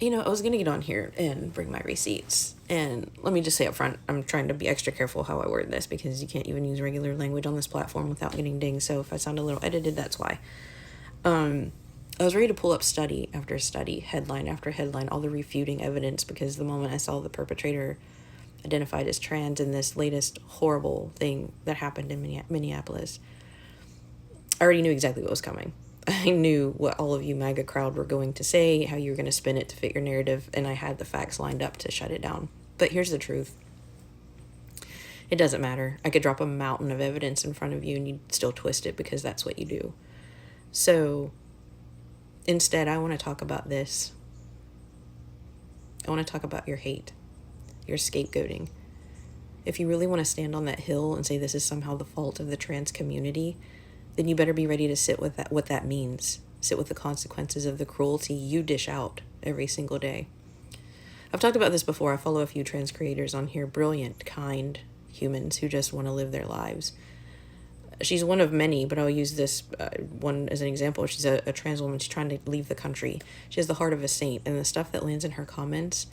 I was going to get on here and bring my receipts. And let me just say up front, I'm trying to be extra careful how I word this because you can't even use regular language on this platform without getting dinged. So if I sound a little edited, that's why. I was ready to pull up study after study, headline after headline, all the refuting evidence, because the moment I saw the perpetrator identified as trans in this latest horrible thing that happened in Minneapolis, I already knew exactly what was coming. I knew what all of you MAGA crowd were going to say, how you were going to spin it to fit your narrative, and I had the facts lined up to shut it down. But here's the truth. It doesn't matter. I could drop a mountain of evidence in front of you and you'd still twist it because that's what you do. So instead, I want to talk about this. I want to talk about your hate, your scapegoating. If you really want to stand on that hill and say this is somehow the fault of the trans community, then you better be ready to sit with that, what that means. Sit with the consequences of the cruelty you dish out every single day. I've talked about this before. I follow a few trans creators on here, brilliant, kind humans who just want to live their lives. She's one of many, but I'll use this one as an example. She's a trans woman. She's trying to leave the country. She has the heart of a saint, and the stuff that lands in her comments,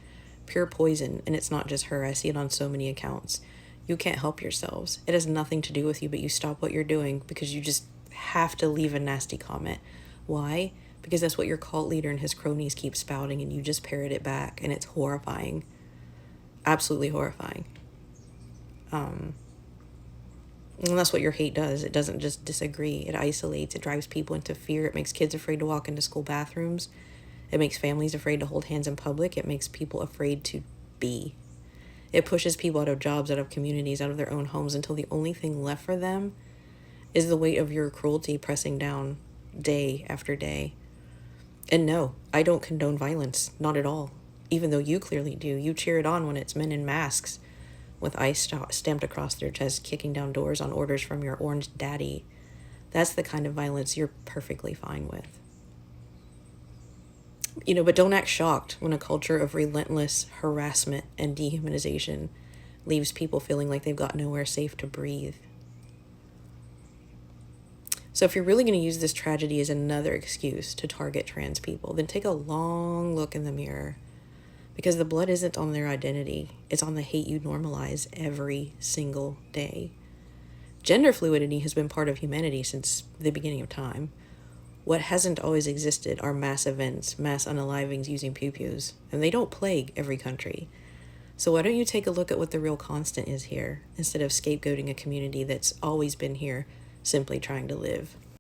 pure poison. And it's not just her. I see it on so many accounts. You can't help yourselves. It has nothing to do with you, but you stop what you're doing because you just have to leave a nasty comment. Why? Because that's what your cult leader and his cronies keep spouting, and you just parrot it back, and it's horrifying. Absolutely horrifying. And that's what your hate does. It doesn't just disagree. It isolates. It drives people into fear. It makes kids afraid to walk into school bathrooms. It makes families afraid to hold hands in public. It makes people afraid to be. It pushes people out of jobs, out of communities, out of their own homes until the only thing left for them is the weight of your cruelty pressing down day after day. And no, I don't condone violence. Not at all. Even though you clearly do. You cheer it on when it's men in masks with ice stamped across their chest, kicking down doors on orders from your orange daddy. That's the kind of violence you're perfectly fine with. But don't act shocked when a culture of relentless harassment and dehumanization leaves people feeling like they've got nowhere safe to breathe. So if you're really going to use this tragedy as another excuse to target trans people, then take a long look in the mirror. Because the blood isn't on their identity. It's on the hate you normalize every single day. Gender fluidity has been part of humanity since the beginning of time. What hasn't always existed are mass events, mass unalivings using pew-pews. And they don't plague every country. So why don't you take a look at what the real constant is here, instead of scapegoating a community that's always been here, simply trying to live.